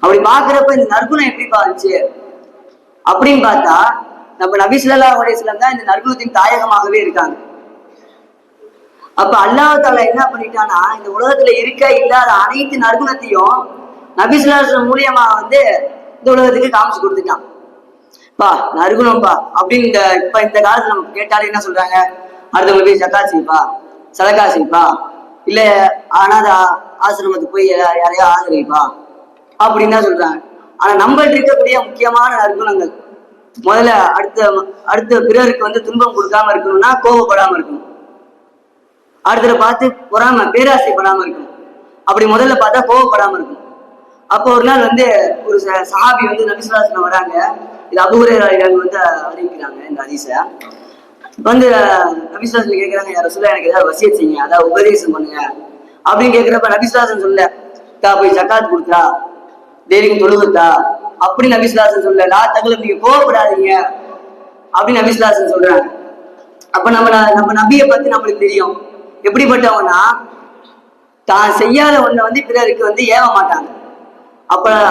S5: அப்படி பாக்குறப்ப இந்த நற்குணம் எப்படி பாருச்சு அப்படின்னு பார்த்தா நம்ம நபி ஸல்லல்லாஹு அலைஹி வஸல்லம் தான் இந்த நற்குணத்தின் தாயகமாகவே இருக்காங்க. அப்ப அல்லாஹ் தஆலா என்ன பண்ணிட்டான்னா இந்த உலகத்துல இருக்க இல்லாத அனைத்து நற்குணத்தையும் நபி ஸல்லல்லாஹு அலைஹி வஸல்லம் மூலியமா இந்த உலகத்துக்கு காமிச்சு கொடுத்துட்டான். பா நற்குணம்ப்பா அப்படின்னு இந்த காலத்துல நம்ம கேட்டாலே என்ன சொல்றாங்க, அடுத்தவங்க போய் ஜக்காத் செய்ப்பா, சதகா செய்ப்பா, இல்ல அனாத ஆசிரமத்துக்கு போய் யாரையா ஆதரிப்பா அப்படின்னு தான் சொல்றாங்க. ஆனா நம்மள்ட்ட இருக்கக்கூடிய முக்கியமான நற்குணங்கள், முதல்ல அடுத்த பிறருக்கு துன்பம் கொடுக்காம இருக்கணும்னா கோபப்படாம இருக்கணும். அடுத்த பார்த்து பொறாம பேராசைப்படாம இருக்கணும். அப்படி முதல்ல பார்த்தா கோபப்படாம இருக்கணும். அப்போ ஒரு நாள் ஒரு சஹாபி நபி ஸல்லல்லாஹு அலைஹி வஸல்லம் வராங்க. இது அபூ ஹுரைரா அறிவிக்கிறாங்க இந்த ஹதீஸ. நபி ஸல்லல்லாஹு அலைஹி வஸல்லம் கேட்கிறாங்க, யா ரசூலல்லாஹ் எனக்கு ஏதாவது வசியத் செய்யுங்க, அதாவது உபதேசம் பண்ணுங்க அப்படின்னு கேட்கிறப்ப நபி ஸல்லல்லாஹு அலைஹி வஸல்லம் சொல்ல போய் ஜக்காத் கொடுத்தா, டெய்லிக்கும் தொழுகுத்தா அப்படி நபி ஸல்லல்லாஹு அலைஹி வஸல்லம் சொல்ல, லா தகுல நீங்க கோவப்படாதீங்க அப்படின்னு நபி ஸல்லல்லாஹு அலைஹி வஸல்லம் சொல்றாங்க. அப்ப நம்ம நபியை பத்தி நம்மளுக்கு தெரியும். எப்படிப்பட்டவங்கன்னா தான் செய்யாத ஒண்ணை பிறருக்கு ஏவ மாட்டாங்க.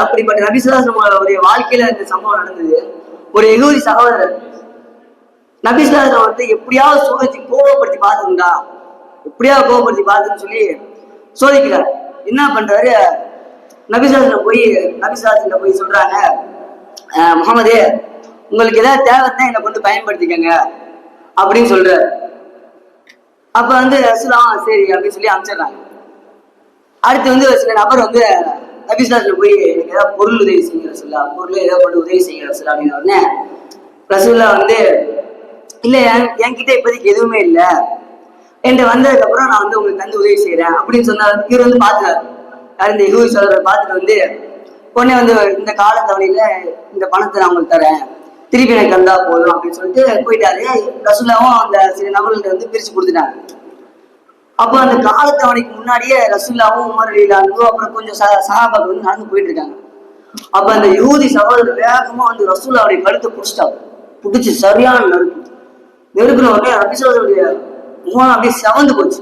S5: அப்படிப்பட்ட நபி ஸல்லல்லாஹு அலைஹி வஸல்லம் வாழ்க்கையில இந்த சம்பவம் நடந்தது. ஒரு எகூதி சகோதரர் நபி ஸல்லல்லாஹு அலைஹி வஸல்லம் எப்படியாவது சோதிச்சு கோபப்படுத்தி பார்த்துருந்தா, எப்படியாவது கோபப்படுத்தி பார்த்துன்னு சொல்லி சோதிக்கிறார். என்ன பண்றாரு, நபி ஸல்லல்லாஹு அலைஹி வஸல்லம் நபி ஸல்லல்லாஹு அலைஹி வஸல்லம் போய் சொல்றாங்க, முஹம்மதே உங்களுக்கு ஏதாவது தேவைன்னா என்னை கொண்டு பயன்படுத்திக்கங்க அப்படின்னு சொல்றாரு. அப்ப ரசூலுல்லாஹ் சரி அப்படின்னு சொல்லி அனுப்பிச்சிடுறாங்க. அடுத்து சில நபர் நபி ஸல்லல்லாஹு அலைஹி வஸல்லம் போய் எனக்கு ஏதாவது பொருள் உதவி செய்யுங்க ரசூலுல்லாஹ், பொருள் ஏதாவது கொண்டு உதவி செய்யுங்க ரசூலுல்லாஹ் அப்படின்னு உடனே ரசூலுல்லாஹ் இல்ல என்கிட்ட இப்போதைக்கு எதுவுமே இல்லை, என்கிட்ட வந்ததுக்கு அப்புறம் நான் உங்களுக்கு உதவி செய்யறேன் அப்படின்னு சொன்னார். இவர் பாத்துறாரு, இந்த யூ சோதரர் பார்த்துட்டு உடனே இந்த காலத்தவணையில இந்த பணத்தை நான் உங்களுக்கு தரேன், திருப்பி எனக்கு தந்தா போதும் அப்படின்னு சொல்லிட்டு போயிட்டாரு. ரசூலுல்லாவும் அந்த சில நபர்கள்ட்ட பிரிச்சு கொடுத்துட்டாங்க. அப்போ அந்த காலத்தவணைக்கு முன்னாடியே ரசூலுல்லாவும் உமர் ரலியல்லாஹு அப்புறம் கொஞ்சம் சஹாபாக்கள் நடந்து போயிட்டு இருக்காங்க. அப்ப அந்த யூதி சகோதரர் வேகமா ரசூலுல்லாவுடைய கழுத்தை பிடிச்சிட்டாங்க. பிடிச்சி சரியான நெருக்குன உடனே நபி ஸல்லல்லாஹு அலைஹி வஸல்லம் முகம் அப்படியே செவந்து போச்சு.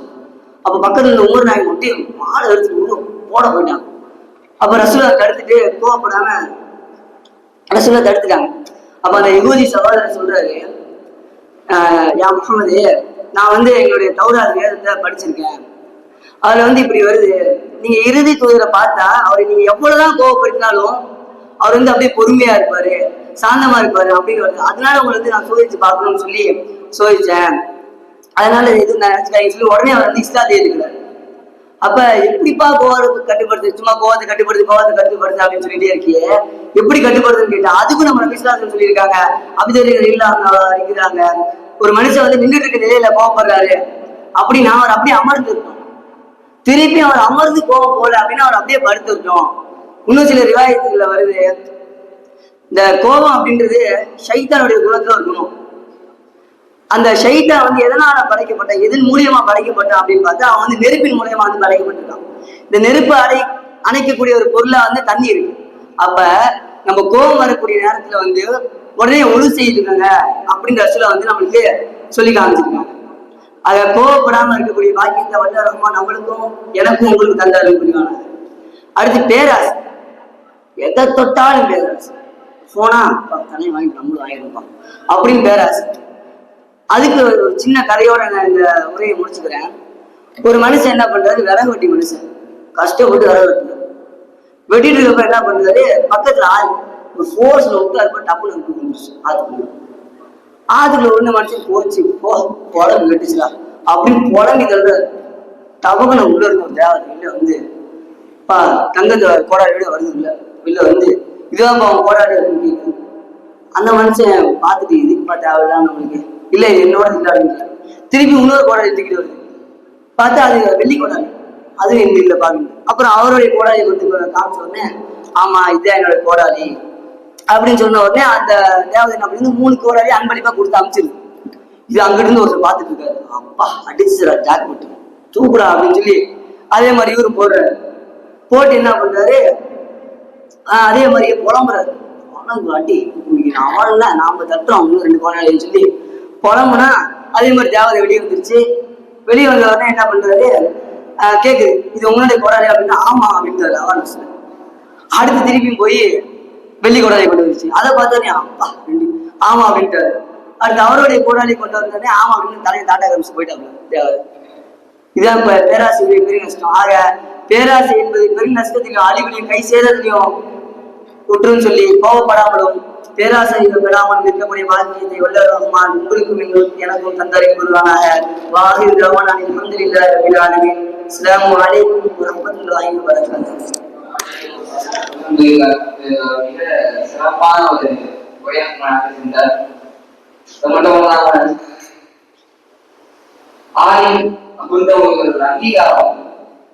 S5: அப்ப பக்கத்துல உமர் நாயகம் மட்டும் மாலை எடுத்து போட போயிட்டாங்க. அப்ப ரசூலுல்லாஹ் தடுத்துட்டு கோவப்படாம ரசூலுல்லாஹ் தடுத்துட்டாங்க. அப்ப அந்த யகூதி சகோதரர் சொல்றாரு, யா முஹம்மது, நான் எங்களுடைய தௌராத் வேதத்தை படிச்சிருக்கேன், அதுல இப்படி வருது, நீங்க இறுதி தூதரை பார்த்தா அவரை நீங்க எவ்வளவுதான் கோவப்படுத்தினாலும் அவர் அப்படியே பொறுமையா இருப்பாரு, சாந்தமா இருப்பாரு அப்படின்னு வருது. அதனால உங்களை நான் சோதிச்சு பார்க்கணும்னு சொல்லி சோதிச்சேன், அதனால எதுவும் நான் நினைச்சுக்காங்க சொல்லி உடனே அவர் இஸ்லாத்தை ஏற்றுக்கிறாரு. அப்ப எப்படிப்பா கோவத்தை கட்டுப்படுத்து, சும்மா கோவத்தை கட்டுப்படுத்து அப்படின்னு சொல்லிட்டே இருக்கியே, எப்படி கட்டுப்படுத்துன்னு கேட்டா அதுக்கும் நம்ம நபி ஸல்லல்லாஹு அலைஹி வஸல்லம் சொல்லியிருக்காங்க. அபிதர்கள் இல்லாம இருக்கிறாங்க, ஒரு மனுஷன் நின்றுட்டு இருக்க நிலையில கோவப்படுறாரு அப்படின்னா அவர் அப்படியே அமர்ந்து இருக்கணும், திருப்பி அவர் அமர்ந்து கோவம் போல அப்படின்னா அவர் அப்படியே படுத்து இருக்கணும். இன்னும் சில ரிவாயத்துகள்ல வருது, இந்த கோபம் அப்படின்றது ஷைத்தானுடைய குணத்துல இருக்கணும். அந்த ஷைத்தான் எதனால படைக்கப்பட்ட, எதன் மூலியமா படைக்கப்பட்டான் அப்படின்னு பார்த்தா அவன் நெருப்பின் மூலியமா படைக்கப்பட்டிருக்கான். இந்த நெருப்பு அணைக்கக்கூடிய ஒரு பொருளா தண்ணி இருக்கு. அப்ப நம்ம கோபம் வரக்கூடிய நேரத்துல உடனே ஒழு செய்துருக்காங்க அப்படின்ற ரசூலுல்லாஹ் நம்மளுக்கு சொல்லி காமிச்சிருக்காங்க. அத கோவப்படாம இருக்கக்கூடிய பாக்கியத்தை வல்ல ரஹ்மான் நம்மளுக்கும் எனக்கும் உங்களுக்கு தந்தாரு புரிவான. அடுத்து பேராசை, எதை தொட்டாலும் பேராசை, போனா தனியை வாங்கிட்டு நம்மளும் வாங்கிருப்போம் அப்படின்னு பேராசை. அதுக்கு ஒரு சின்ன கதையோட நான் இந்த உரையை முடிச்சுக்கிறேன். ஒரு மனுஷன் என்ன பண்றாரு, விறகு வெட்டி மனுஷன் கஷ்டப்பட்டு விறகு வெட்டுறாரு. வெட்டிட்டு இருக்கப்ப என்ன பண்றாரு, பக்கத்துல ஒரு ஃபோர்ஸ்ல விட்டு அது டப்புன்னு வந்துச்சு ஆத்துக்குள்ள ஒண்ணு மனுஷன் போச்சு, புடம்பு வெட்டுச்சுடா அப்படின்னு புடம்பி தள்ளுறாரு. டபக்குன்னு உள்ள இருக்கும் தேவை வெளில தங்கத்தை கோடாடி விட வருது இல்ல வெளில இதுதான் அவன் கோடாடி அப்படின்னு கேட்குது. அந்த மனுஷன் பார்த்துட்டு இதுக்குப்பா தேவையில்லாம் நம்மளுக்கு இல்ல என்னோட இல்லை, திருப்பி இன்னொரு கோடாடி தூக்கிட்டு வருது. பார்த்தா அது வெள்ளி கோடாலி, அது எங்க இல்ல பாருங்க. அப்புறம் அவருடைய கோடாலி கொண்டு காமிச்ச உடனே ஆமா இதுதான் என்னோட கோடாலி அப்படின்னு சொன்ன உடனே அந்த தேவதை என்ன பண்ணி 3 கோடாலி அன்பளிப்பா கொடுத்து அமைச்சிருக்கு. இது அங்கிட்டு இருந்து ஒருத்தர் பார்த்துட்டு இருக்காரு. அப்பா அடிச்சுரா ஜாக் போட்டு தூக்குடா அப்படின்னு சொல்லி அதே மாதிரி இவரு போட்டு என்ன பண்றாரு, அதே மாதிரியே புலம்புறாரு. அடி இன்னைக்கு நாம நாம தட்டுறோம் 2 கோடாலின்னு சொல்லி புலம்புனா அதே மாதிரி தேவதை வெளியே வந்துருச்சு. வெளியே வந்த உடனே என்ன பண்றாரு, கேக்குது இது உங்களுடைய கோடாலி அப்படின்னா ஆமா அப்படின்றாரு அவார்னஸ். அடுத்து திருப்பியும் போய் வெள்ளி கோடாலி கொண்டு வந்துருச்சு. அதை பார்த்தோன்னே அப்பா ஆமா அப்படின்ட்டாரு. அடுத்து அவருடைய கோடாலி கொண்டு வந்தோடனே ஆமா அப்படின்னு தலையை தாட்டா காமிச்சு போயிட்டாங்க தேவதை. இதான் இப்ப பேராசையுடைய பெரிய நஷ்டம். ஆக பேராசை என்பது பெரிய நஷ்டத்திலையும் அழிவிலையும் கை சேதத்திலையும் குற்றம் சொல்லி கோவப்படாமலும் பேராசை பெறாமல் இருக்கக்கூடிய வாழ்க்கையை வல்ல ரஹ்மான் உங்களுக்கும் எனக்கும் தந்தரை கூறுவானாக. வாஹிர் ரஹ்மான் அல்ஹம்துலில்லாஹி ரப்பில் ஆலமீன். அஸ்ஸலாமு அலைக்கும் வரஹ்மத்துல்லாஹி வபரகாத்துஹு.
S2: மிக சிறப்பான ஒரு உரையாற்றினார். அப்படின்ற ஒரு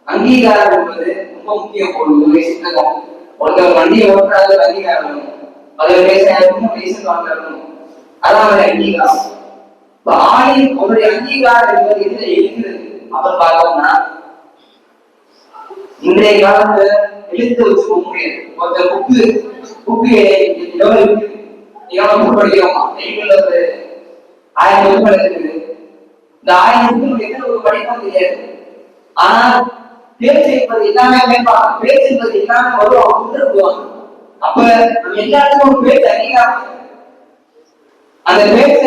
S2: அங்கீகாரம் என்பது ரொம்ப முக்கியம். ஒரு சித்தகம் ஒருத்தர் வண்டியை ஓட்டுறாது அங்கீகாரம், அதை பேசணும், அதான் ஒரு அங்கீகாரம். அவருடைய அங்கீகாரம் என்பது இதுல இருக்கிறது அப்படின்னு பார்த்தோம்னா இன்றைய காலத்துல எழுத்து வச்சு போக முடியாது. ஒருத்தர் புக்கு எவ்வளவு படிக்கிறோமா ஒரு 1000 புக்கு இருக்குது. இந்த 1000 புக்கு எத்தனை ஒரு படிக்கும் தெரியாது. ஆனா பேச்சு என்பது எல்லாமே மேம்பாடு, பேச்சு என்பது எல்லாமே வருவாங்க. அப்ப நம்ம எல்லாத்துக்கும் ஒரு பேச்சு அங்கீகாரம், அந்த பேச்ச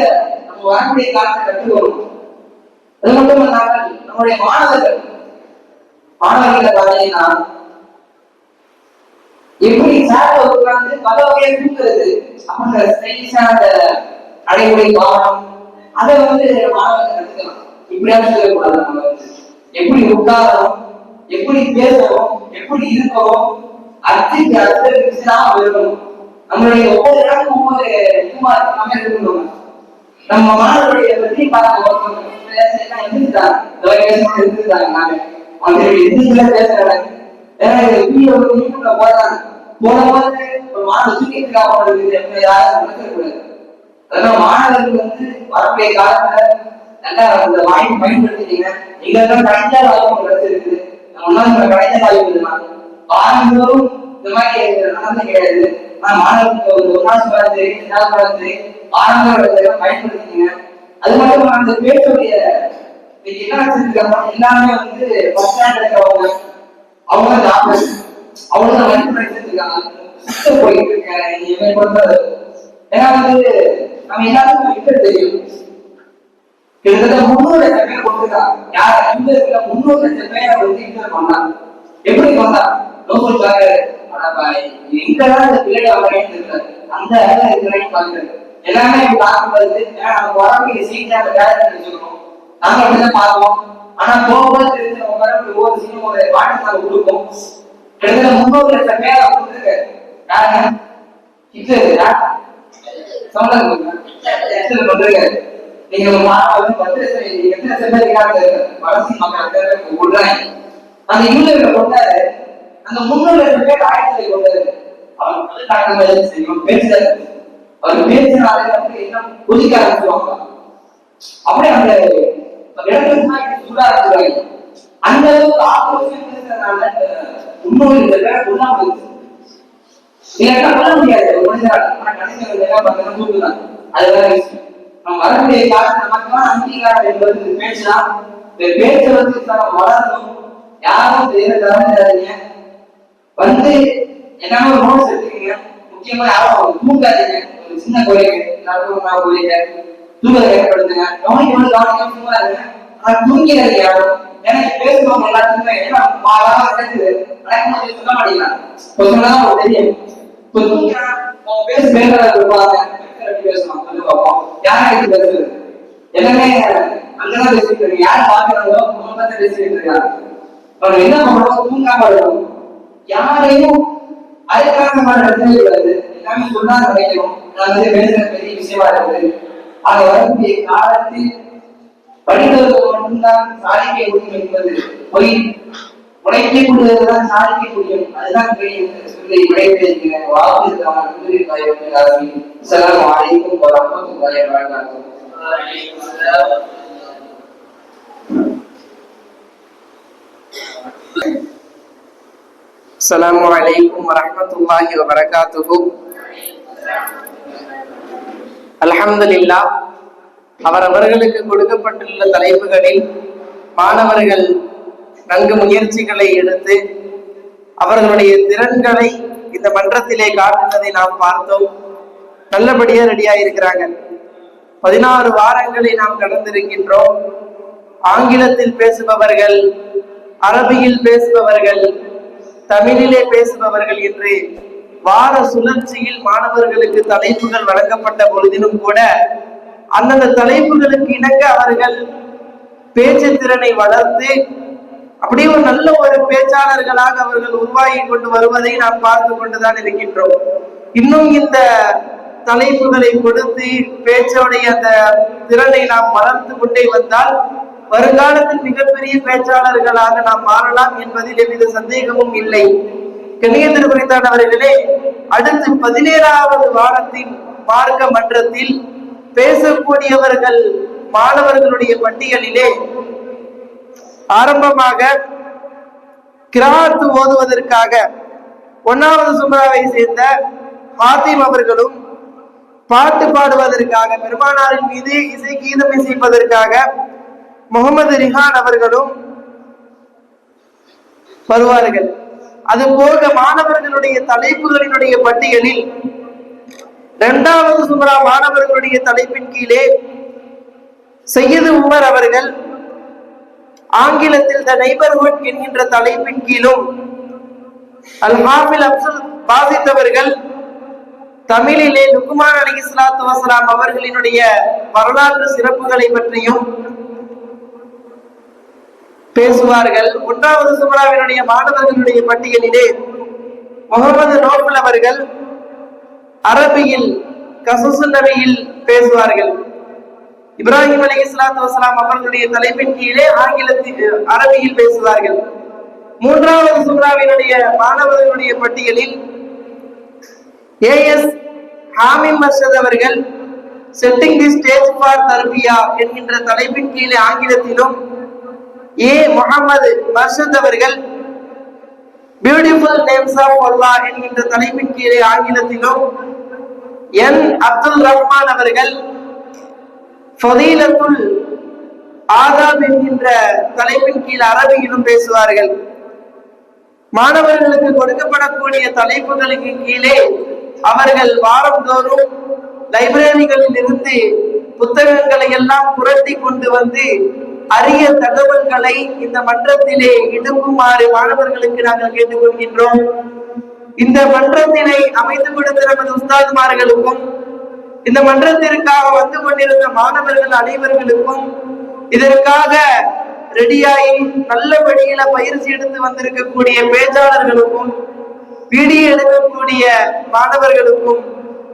S2: நம்ம வரக்கூடிய காலத்தை கற்றுக்கணும். அது மட்டும் இல்லாமல் நம்முடைய மாணவர்களை பார்த்தீங்கன்னா எப்படி சார்ல உட்கார்ந்து பல வகையை தூக்குறது அப்படின்ற ஸ்டைலிஷான நடைமுறை பாடம் அதை மாணவர்கள் கற்றுக்கலாம். இப்படியாவது சொல்லக்கூடாது. நம்ம எப்படி உட்காரணும், எப்படி பேசணும், எப்படி இருக்கணும், அர்த்தம் இருக்கணும். நம்மளுடைய ஒவ்வொரு இடமும் ஒவ்வொரு இதுமா இருக்கணும். நம்ம மாணவர்களுடைய பற்றி பார்க்க மாணவர்கள் வரக்கூடிய காலத்துல நல்லா அந்த வாய்ப்பு பயன்படுத்திட்டீங்க. நீங்க கடைசியா வாய்ப்பு கிடைச்சிருக்கு. நம்ம கடைசியா வாய்ப்பு வாரந்தோறும் இந்த மாதிரி நடந்து கிடையாது. ஆனா மாணவர்களுக்கு ஒரு நாள் பார்த்து 2 நாள் பார்த்து வாரந்தோறும் பயன்படுத்திட்டீங்க. அது மட்டும் அந்த பேச்சுடைய என்ன வச்சிருக்காங்க எல்லாமே பஸ் ஸ்டாண்ட் இருக்கிறவங்க அவங்க டாக்டர் அவங்க மதிப்பு எடுத்துருக்காங்க போயிட்டு இருக்காங்க. ஏன்னா நம்ம எல்லாருக்கும் விட்டு தெரியும். கிட்டத்தட்ட 300 லட்சம் பேர் கொண்டுருக்காங்க. யார் 300 லட்சம் பேரை இன்டர் பண்ணாங்க. எப்படி பண்ணா நோபல் எங்கதான் இந்த பிள்ளை அவரையும் இருக்காரு அந்த இருக்கிறேன்னு பாக்குறது எல்லாமே பார்க்கும்போது நம்ம வரக்கூடிய சீட்டை அந்த வேலை வச்சுக்கணும். நாங்க அப்படிதான் பார்ப்போம். ஆனா போகும்போது தெரிஞ்ச ஒவ்வொரு சீனும் ஒரு வாட்டர் நாங்க கொடுப்போம். கிட்டத்தட்ட 300 லட்சம் பேரை கொடுத்துருக்கு. யாருங்க நீங்க வளர்ச்சி மக்கள் அந்த யூனியன்ல கொண்டாரு. அந்த 300 லட்சம் பேர் ஆயிரத்தி கொண்டாரு. அவர் செய்யும் பேச்சு அவர் பேசினாலே என்ன கொதிக்க ஆரம்பிச்சுவாங்க. அப்படியே அந்த இடத்துல சூடா இருக்கிறாங்க. அந்த அளவுக்கு ஆக்ரோஷம் பேசுறதுனால 300 லட்சம் பேர் கொண்டா போயிடுச்சு. நீங்க சொல்ல முடியாது ஒரு மனிதரால். ஆனா கடைசியில் என்ன பண்றது தூக்குதான். அது வேற விஷயம். நம்ம வரக்கூடிய காலத்துல நமக்குலாம் அங்கீகாரம் என்பது பேச்சுதான். இந்த பேச்சு வளரணும். யாரும் தெரியாதீங்க. எல்லாமே ஒரு நோட்ஸ் எடுத்துக்கீங்க. முக்கியமா யாரும் தூங்காதீங்க. ஒரு சின்ன கோரிக்கை கோரிக்கை தூங்கலை ஏற்படுத்துங்க. கவனிக்க சும்மா இருங்க. ஆனா தூங்கிறது யாரும் எனக்கு பேசுறவங்க எல்லாத்துக்குமே நடக்குது நடக்கும்போது சொல்ல மாட்டேங்கிறாங்க. சொன்னதான் ஒரு தெரியும். பேச இருப்பாங்க பேசணும் யாரும் பேசுறது எல்லாமே அங்கதான் பேசிட்டு இருக்கு. யார் பாக்குறாங்களோ அவங்க தான் பேசிட்டு இருக்காங்க. அவங்க என்ன பண்றோம் தூங்காம இருக்கணும். யாரையும் அதுக்கான கூடாது. எல்லாமே சொன்னா கிடைக்கணும். பேசுற பெரிய விஷயமா இருக்குது. அதை வரக்கூடிய காலத்தில் படித்தவர்கள்
S3: மட்டும்தான் சாதிக்க முடியும் என்பது பொய். உழைக்க முடிவதுதான் சாதிக்க முடியும். அதுதான் சொல்லி விடைபெறுகிறேன். அஸ்ஸலாமு அலைக்கும் வரஹ்மத்துல்லாஹி வபரகாத்துஹு.
S1: அஸ்ஸலாமு அலைக்கும் வரஹ்மத்துல்லாஹி வபரகாத்துஹு. அல்ஹம்துலில்லாஹ். அவரவர்களுக்கு கொடுக்கப்பட்டுள்ள தலைப்புகளில் மாணவர்கள் நன்கு முயற்சிகளை எடுத்து அவர்களுடைய திறன்களை இந்த மன்றத்திலே காட்டுவதை நாம் பார்த்தோம். நல்லபடியா ரெடியா இருக்கிறாங்க. 16 வாரங்களை நாம் கடந்திருக்கின்றோம். ஆங்கிலத்தில் பேசுபவர்கள், அரபியில் பேசுபவர்கள், தமிழிலே பேசுபவர்கள் என்று வார சுழற்சியில் மாணவர்களுக்கு தலைப்புகள் வழங்கப்பட்ட பொழுதிலும் கூட அந்தந்த தலைப்புகளுக்கு இணங்க அவர்கள் பேச்சு திறனை வளர்த்து அப்படியே ஒரு நல்ல ஒரு பேச்சாளர்களாக அவர்கள் உருவாகி கொண்டு வருவதை நாம் பார்த்து கொண்டுதான் இருக்கின்றோம். இன்னும் இந்த தலைப்புகளை கொடுத்து பேச்சோடைய அந்த திறனை நாம் வளர்த்து கொண்டே வந்தால் வருங்காலத்தில் மிகப்பெரிய பேச்சாளர்களாக நாம் மாறலாம் என்பதில் எவ்வித சந்தேகமும் இல்லை. கணியத்திற்கு குறித்தானவர்களே, அடுத்து 17வது வாரத்தின் மார்க்க மன்றத்தில் பேசக்கூடியவர்கள் மாணவர்களுடைய பட்டியலிலே ஆரம்பமாக கிராத்து ஓதுவதற்காக 1வது சும்ராவை சேர்ந்த ஹாத்திம் அவர்களும், பாட்டு பாடுவதற்காக பெருமானாரின் மீது இசை கீதம் இசைப்பதற்காக முகமது ரிஹான் அவர்களும் வருவார்கள். அது போக மாணவர்களுடைய தலைப்புகளினுடைய பட்டியலில் 2வது சும்ரா மாணவர்களுடைய தலைப்பின் கீழே சையது உமர் அவர்கள் ஆங்கிலத்தில் த நெய்பர்ஹுட் என்கின்ற தலைப்பின் கீழும், அல் ஹாஃபில் அப்துல் பாசித் அவர்கள் தமிழிலே லுக்மான் அலைஹிஸ்ஸலாத்து வஸலாம் அவர்களினுடைய வரலாற்று சிறப்புகளை பற்றியும் பேசுவார்கள். 1வது சுமராவினுடைய மாணவர்களுடைய பட்டியலிலே முகமது நோபல் அவர்கள் அரபியில் கஸஸுன் நபியில் பேசுவார்கள். இப்ராஹிம் அலைஹிஸ்ஸலாத்து வஸலாம் அவர்களுடைய தலைப்பின் கீழே ஆங்கிலத்தில் அரபியில் பேசுவார்கள். 3வது சுமராவினுடைய மாணவர்களுடைய பட்டியலில் ஏஎஸ் ஹாமிம் மர்ஷத் அவர்கள் செட்டிங் தி ஸ்டேஜ் ஃபார் தர்பியா என்கின்ற தலைப்பின் கீழே ஆங்கிலத்திலும், ஏ முகமது மர்ஷத் அவர்கள் பியூட்டிஃபுல் நேம்ஸ் ஆஃப் அல்லாஹ் என்கின்ற தலைப்பின் கீழே ஆங்கிலத்திலும், என் அப்துல் ரஹ்மான் அவர்கள் ஃபதீலத்துல் ஆதாப் என்கின்ற தலைப்பின் கீழ் அரபியிலும் பேசுவார்கள். மாணவர்களுக்கு கொடுக்கப்படக்கூடிய தலைப்புகளுக்கு கீழே அவர்கள் வாரந்தோறும் லைப்ரரிகளில் இருந்து புத்தகங்களை எல்லாம் புரட்டி கொண்டு வந்து அரிய தகவல்களை இந்த மன்றத்திலே இடுக்குமாறு மாணவர்களுக்கு நாங்கள் கேட்டுக்கொள்கின்றோம். இந்த மன்றத்தினை அமைத்து கொடுத்த நமது உஸ்தாதுமார்களுக்கும், இந்த மன்றத்திற்காக வந்து கொண்டிருந்த மாணவர்கள் அனைவர்களுக்கும், இதற்காக ரெடியாகி நல்லபடியில பயிற்சி எடுத்து வந்திருக்கக்கூடிய பேச்சாளர்களுக்கும், வீடியோ எடுக்கக்கூடிய மாணவர்களுக்கும்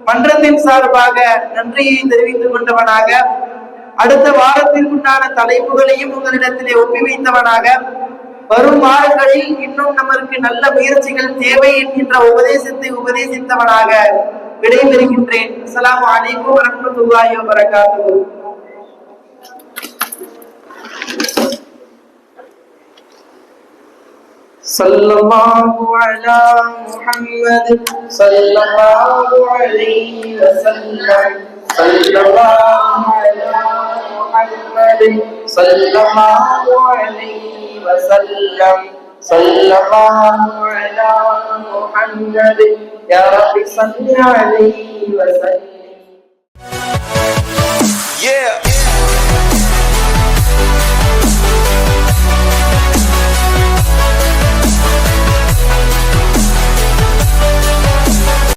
S1: மன்றத்தின் சார்பாக நன்றியை தெரிவித்துக் கொண்டவனாக, அடுத்த வாரத்திற்குண்டான தலைப்புகளையும் உங்களிடத்திலே ஒப்பி வைத்தவனாக, வரும் வாரங்களில் இன்னும் நமக்கு நல்ல முயற்சிகள் தேவை என்கின்ற உபதேசத்தை உபதேசித்தவனாக விடைபெறுகின்றேன். அஸ்ஸலாமு அலைக்கும் வரஹ்மத்துல்லாஹி வபரகாத்துஹு. சல்லல்லாஹு அலா முஹம்மது ஸல்லல்லாஹு அலைஹி வஸல்லம். சல்லல்லாஹு அலா முஹம்மது ஸல்லல்லாஹு அலைஹி வஸல்லம். சல்லல்லாஹு அலா முஹம்மது யா ரப்பி ஸல்லி அலைஹி வஸல்லம்.